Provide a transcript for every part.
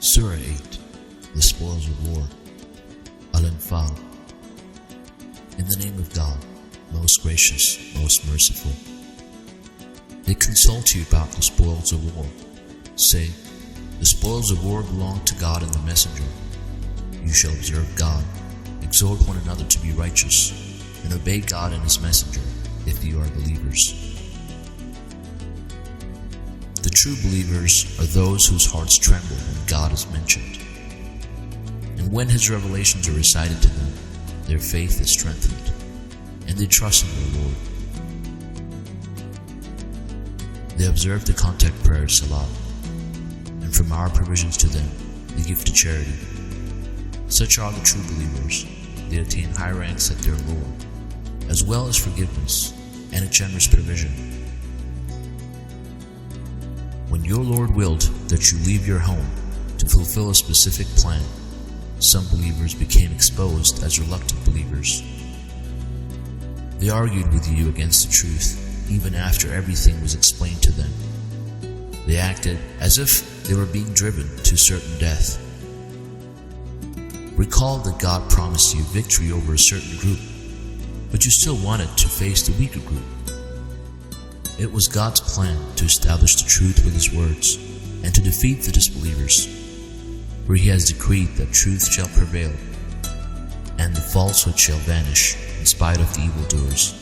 Surah 8, The Spoils of War, Al-Anfal. In the name of God, most gracious, most merciful. They consult you about the spoils of war. Say, the spoils of war belong to God and the messenger. You shall observe God, exhort one another to be righteous, and obey God and his messenger, if you are believers. The true believers are those whose hearts tremble when God is mentioned. And when his revelations are recited to them, their faith is strengthened, and they trust in their Lord. They observe the contact prayer Salah, and from our provisions to them, they give to charity. Such are the true believers. They attain high ranks at their Lord, as well as forgiveness and a generous provision. When your Lord willed that you leave your home to fulfill a specific plan, some believers became exposed as reluctant believers. They argued with you against the truth, even after everything was explained to them. They acted as if they were being driven to certain death. Recall that God promised you victory over a certain group, but you still wanted to face the weaker group. It was God's plan to establish the truth with his words and to defeat the disbelievers, for he has decreed that truth shall prevail and the falsehood shall vanish in spite of the evildoers.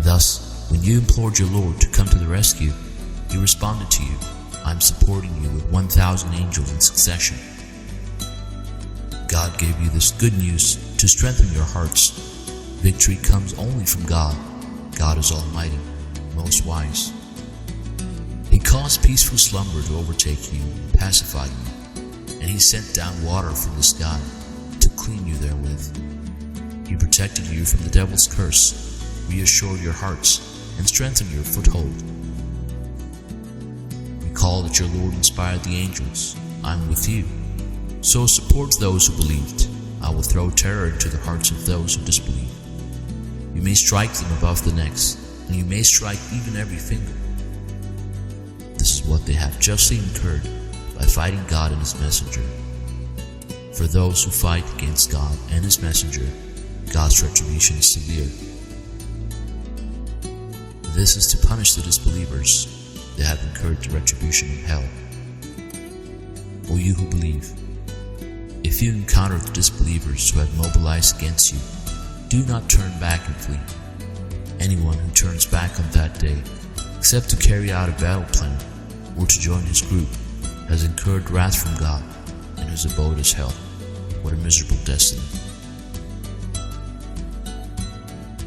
Thus, when you implored your Lord to come to the rescue, he responded to you, I am supporting you with 1,000 angels in succession. God gave you this good news to strengthen your hearts. Victory comes only from God. God is almighty, most wise. He caused peaceful slumber to overtake you and pacify you, and he sent down water from the sky to clean you therewith. He protected you from the devil's curse, reassured your hearts, and strengthened your foothold. Recall that your Lord inspired the angels. I am with you. So support those who believed. I will throw terror into the hearts of those who disbelieve. You may strike them above the necks, and you may strike even every finger. This is what they have justly incurred by fighting God and his messenger. For those who fight against God and his messenger, God's retribution is severe. This is to punish the disbelievers. They have incurred the retribution of hell. O you who believe, if you encounter the disbelievers who have mobilized against you, do not turn back and flee. Anyone who turns back on that day, except to carry out a battle plan or to join his group, has incurred wrath from God, and his abode is hell. What a miserable destiny.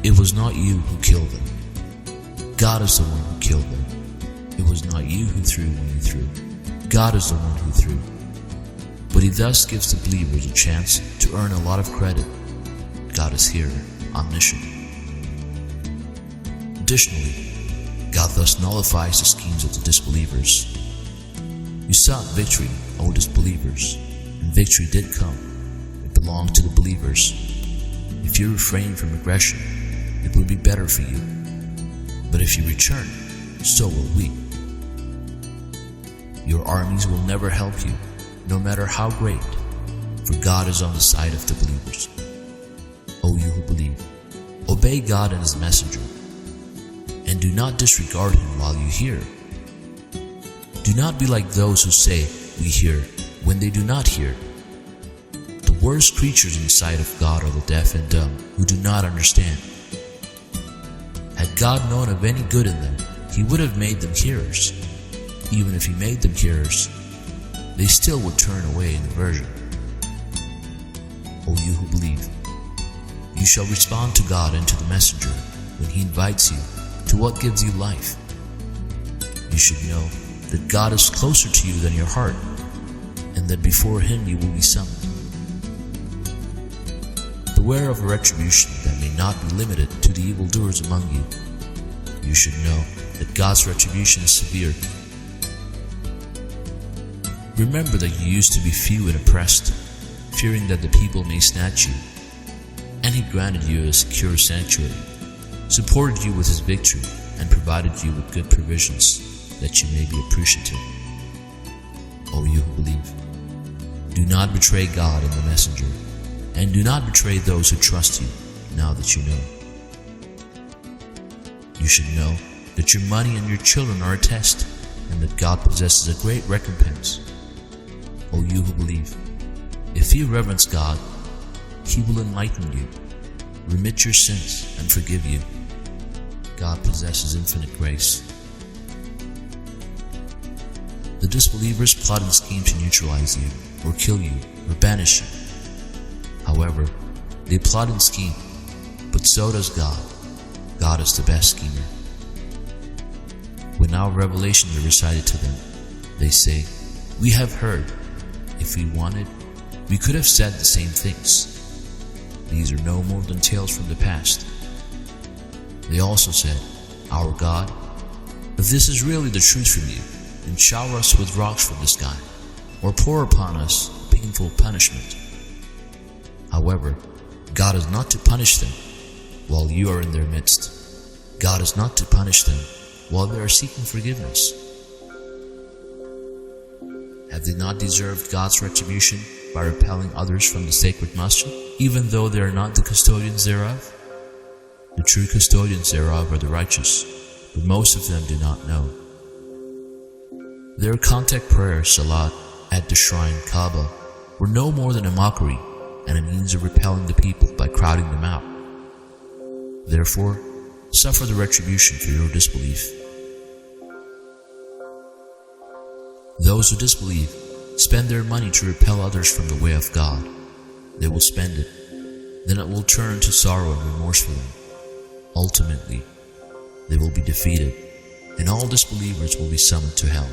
It was not you who killed them. God is the one who killed them. It was not you who threw when you threw. God is the one who threw. But he thus gives the believers a chance to earn a lot of credit. God is here, omniscient. Additionally, God thus nullifies the schemes of the disbelievers. You sought victory, O disbelievers, and victory did come. It belonged to the believers. If you refrain from aggression, it would be better for you. But if you return, so will we. Your armies will never help you, no matter how great, for God is on the side of the believers. O you who believe, obey God and his messenger, and do not disregard him while you hear. Do not be like those who say, we hear, when they do not hear. The worst creatures in the sight of God are the deaf and dumb, who do not understand. Had God known of any good in them, he would have made them hearers. Even if he made them hearers, they still would turn away in aversion. O you who believe, you shall respond to God and to the messenger when he invites you to what gives you life. You should know that God is closer to you than your heart, and that before him you will be summoned. Beware of a retribution that may not be limited to the evildoers among you. You should know that God's retribution is severe. Remember that you used to be few and oppressed, fearing that the people may snatch you, and he granted you a secure sanctuary, supported you with his victory, and provided you with good provisions, that you may be appreciative. O you who believe. Do not betray God and the messenger, and do not betray those who trust you, now that you know. You should know that your money and your children are a test, and that God possesses a great recompense. O you who believe, if you reverence God, He will enlighten you, remit your sins, and forgive you. God possesses infinite grace. The disbelievers plot and scheme to neutralize you, or kill you, or banish you. However, they plot and scheme, but so does God. God is the best schemer. When our revelations are recited to them, they say, "We have heard. If we wanted, we could have said the same things. These are no more than tales from the past." They also said, "Our God, if this is really the truth from you, then shower us with rocks from the sky, or pour upon us painful punishment." However, God is not to punish them while you are in their midst. God is not to punish them while they are seeking forgiveness. Have they not deserved God's retribution by repelling others from the sacred masjid, even though they are not the custodians thereof? The true custodians thereof are the righteous, but most of them do not know. Their contact prayers, salat, at the shrine Kaaba, were no more than a mockery and a means of repelling the people by crowding them out. Therefore, suffer the retribution for your disbelief. Those who disbelieve spend their money to repel others from the way of God. They will spend it, then it will turn to sorrow and remorse for them. Ultimately, they will be defeated, and all disbelievers will be summoned to hell.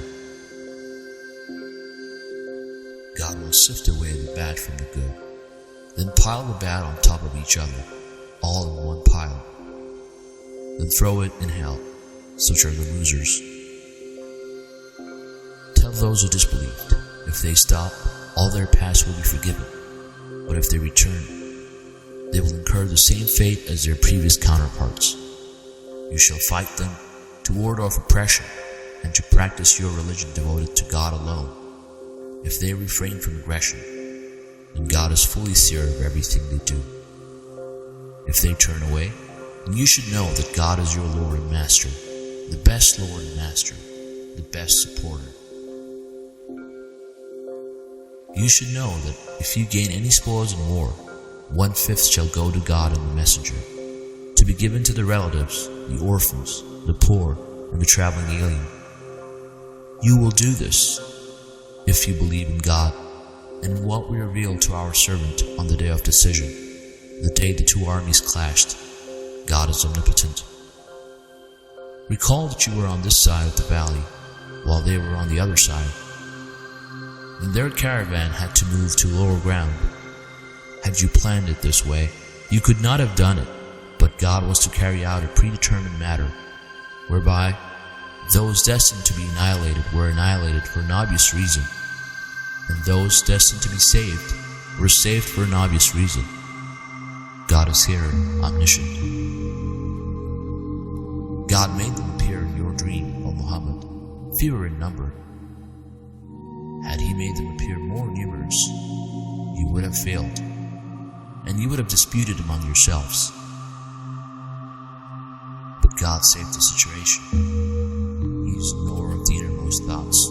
God will sift away the bad from the good, then pile the bad on top of each other, all in one pile. Then throw it in hell. Such are the losers. Tell those who disbelieved, if they stop, all their past will be forgiven. But if they return, they will incur the same fate as their previous counterparts. You shall fight them to ward off oppression and to practice your religion devoted to God alone. If they refrain from aggression, then God is fully seer of everything they do. If they turn away, then you should know that God is your Lord and Master, the best Lord and Master, the best supporter. You should know that if you gain any spoils in war, 1/5 shall go to God and the messenger, to be given to the relatives, the orphans, the poor, and the traveling alien. You will do this if you believe in God and in what we revealed to our servant on the day of decision, the day the two armies clashed. God is omnipotent. Recall that you were on this side of the valley, while they were on the other side. When their caravan had to move to lower ground, had you planned it this way, you could not have done it, but God was to carry out a predetermined matter, whereby those destined to be annihilated were annihilated for an obvious reason, and those destined to be saved were saved for an obvious reason. God is here, omniscient. God made them appear in your dream, O Muhammad, fewer in number. Had He made them appear more numerous, you would have failed, and you would have disputed among yourselves. But God saved the situation. He is knower of the innermost thoughts.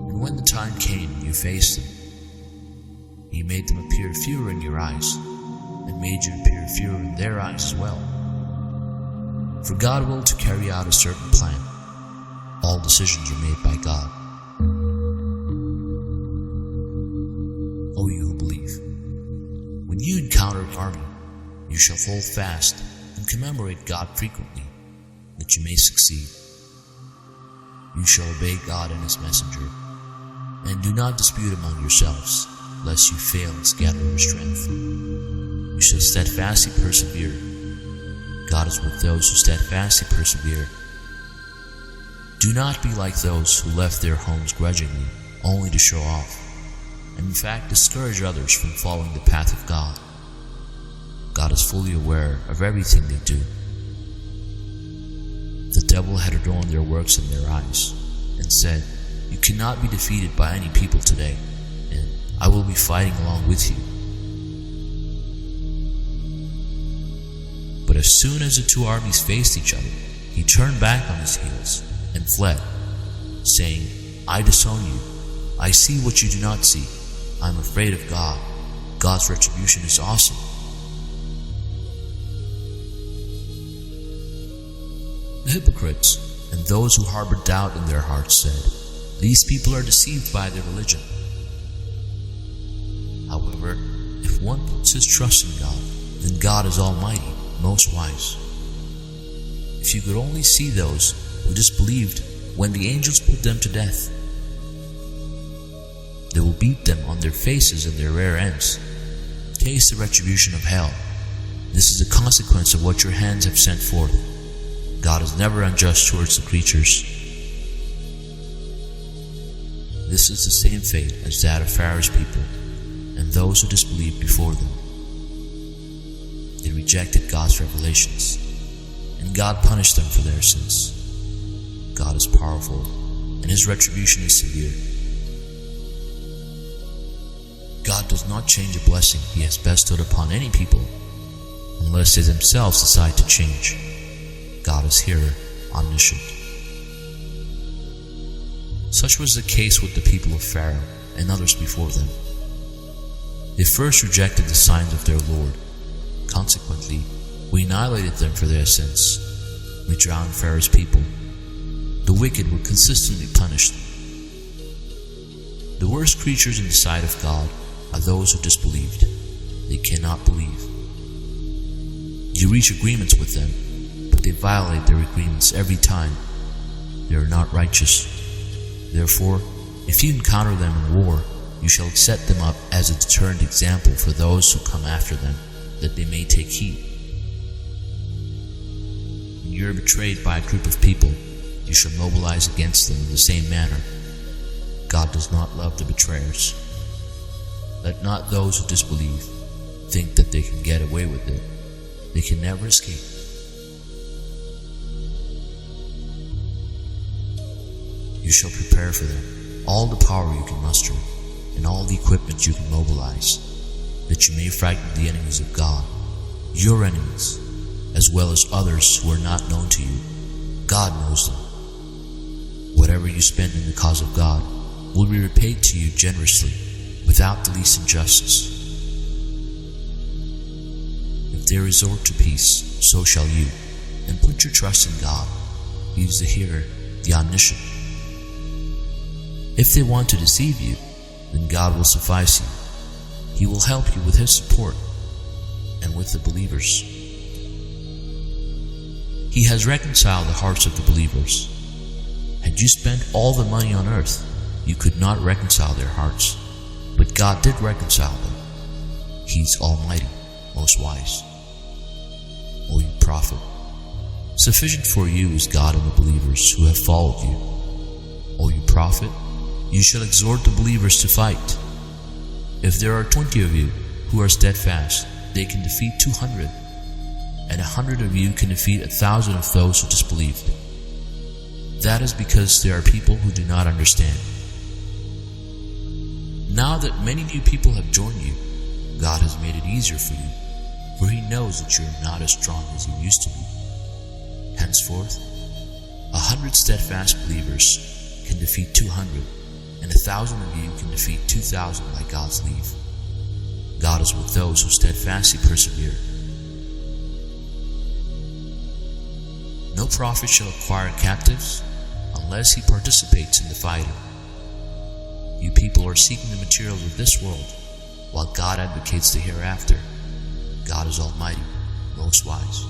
And when the time came and you faced them, He made them appear fewer in your eyes, and made you appear fewer in their eyes as well. For God willed to carry out a certain plan. All decisions are made by God. O you who believe, when you encounter an army, you shall hold fast and commemorate God frequently, that you may succeed. You shall obey God and His messenger, and do not dispute among yourselves, lest you fail in scattering your strength. You shall steadfastly persevere. God is with those who steadfastly persevere. Do not be like those who left their homes grudgingly, only to show off, and in fact discourage others from following the path of God. God is fully aware of everything they do. The devil had adorned their works in their eyes, and said, You cannot be defeated by any people today, and I will be fighting along with you. But as soon as the two armies faced each other, he turned back on his heels and fled, saying, I disown you. I see what you do not see. I am afraid of God. God's retribution is awesome. The hypocrites and those who harbor doubt in their hearts said, these people are deceived by their religion. However, if one puts his trust in God, then God is almighty, most wise. If you could only see those who disbelieved when the angels put them to death. They will beat them on their faces and their rear ends. Taste the retribution of hell. This is the consequence of what your hands have sent forth. God is never unjust towards the creatures. This is the same fate as that of Pharaoh's people and those who disbelieved before them. They rejected God's revelations, and God punished them for their sins. God is powerful, and His retribution is severe. God does not change a blessing He has bestowed upon any people unless they themselves decide to change. God is here, omniscient. Such was the case with the people of Pharaoh and others before them. They first rejected the signs of their Lord. Consequently, we annihilated them for their sins. We drowned Pharaoh's people. The wicked were consistently punished. The worst creatures in the sight of God are those who disbelieved. They cannot believe. You reach agreements with them, but they violate their agreements every time. They are not righteous. Therefore, if you encounter them in war, you shall set them up as a deterrent example for those who come after them, that they may take heed. When you are betrayed by a group of people, you shall mobilize against them in the same manner. God does not love the betrayers. Let not those who disbelieve think that they can get away with it. They can never escape. You shall prepare for them all the power you can muster and all the equipment you can mobilize, that you may frighten the enemies of God, your enemies, as well as others who are not known to you. God knows them. Whatever you spend in the cause of God will be repaid to you generously, without the least injustice. If they resort to peace, so shall you, and put your trust in God. He is the hearer, the omniscient. If they want to deceive you, then God will suffice you. He will help you with His support and with the believers. He has reconciled the hearts of the believers. Had you spent all the money on earth, you could not reconcile their hearts, but God did reconcile them. He is almighty, most wise. O you prophet, sufficient for you is God and the believers who have followed you. O you prophet, you shall exhort the believers to fight. If there are 20 of you who are steadfast, they can defeat 200, and 100 of you can defeat 1,000 of those who disbelieved. That is because there are people who do not understand. Now that many new people have joined you, God has made it easier for you, for He knows that you are not as strong as you used to be. Henceforth, 100 steadfast believers can defeat 200, and 1,000 of you can defeat 2,000 by God's leave. God is with those who steadfastly persevere. No prophet shall acquire captives unless he participates in the fighting. You people are seeking the materials of this world, while God advocates the hereafter. God is almighty, most wise.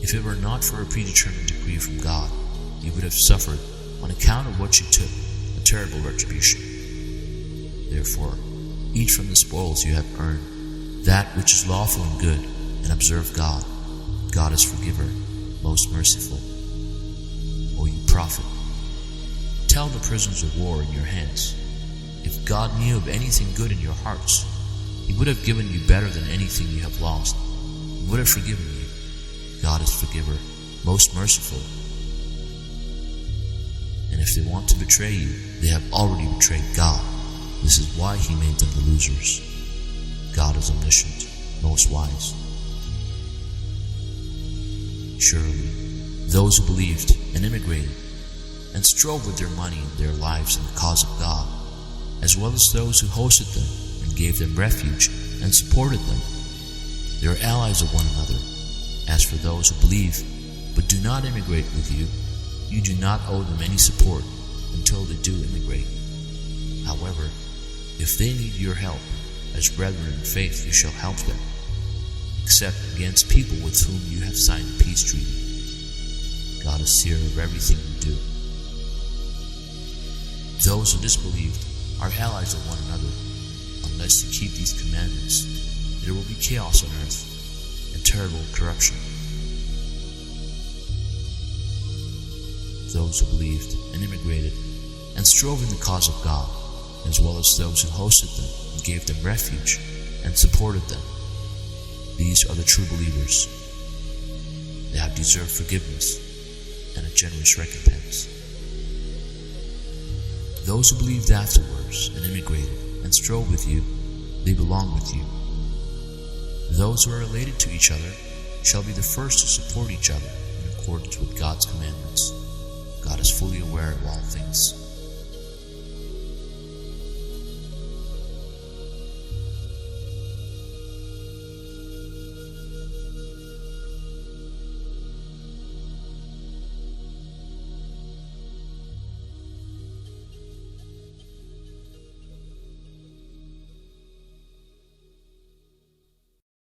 If it were not for a predetermined decree from God, you would have suffered, on account of what you took, a terrible retribution. Therefore, eat from the spoils you have earned, that which is lawful and good, and observe God. God is forgiver, most merciful. O you prophet, tell the prisoners of war in your hands, if God knew of anything good in your hearts, He would have given you better than anything you have lost. He would have forgiven you. God is forgiver, most merciful. And if they want to betray you, they have already betrayed God. This is why He made them the losers. God is omniscient, most wise. Surely, those who believed and immigrated and strove with their money and their lives in the cause of God, as well as those who hosted them and gave them refuge and supported them, they are allies of one another. As for those who believe but do not immigrate with you, you do not owe them any support until they do immigrate. However, if they need your help, as brethren in faith you shall help them, except against people with whom you have signed a peace treaty. God is seer of everything you do. Those who disbelieved are allies of one another. Unless you keep these commandments, there will be chaos on earth and terrible corruption. Those who believed and immigrated and strove in the cause of God, as well as those who hosted them and gave them refuge and supported them, these are the true believers. They have deserved forgiveness and a generous recompense. Those who believed afterwards and immigrated and strove with you, they belong with you. Those who are related to each other shall be the first to support each other in accordance with God's commandments. God is fully aware of all things.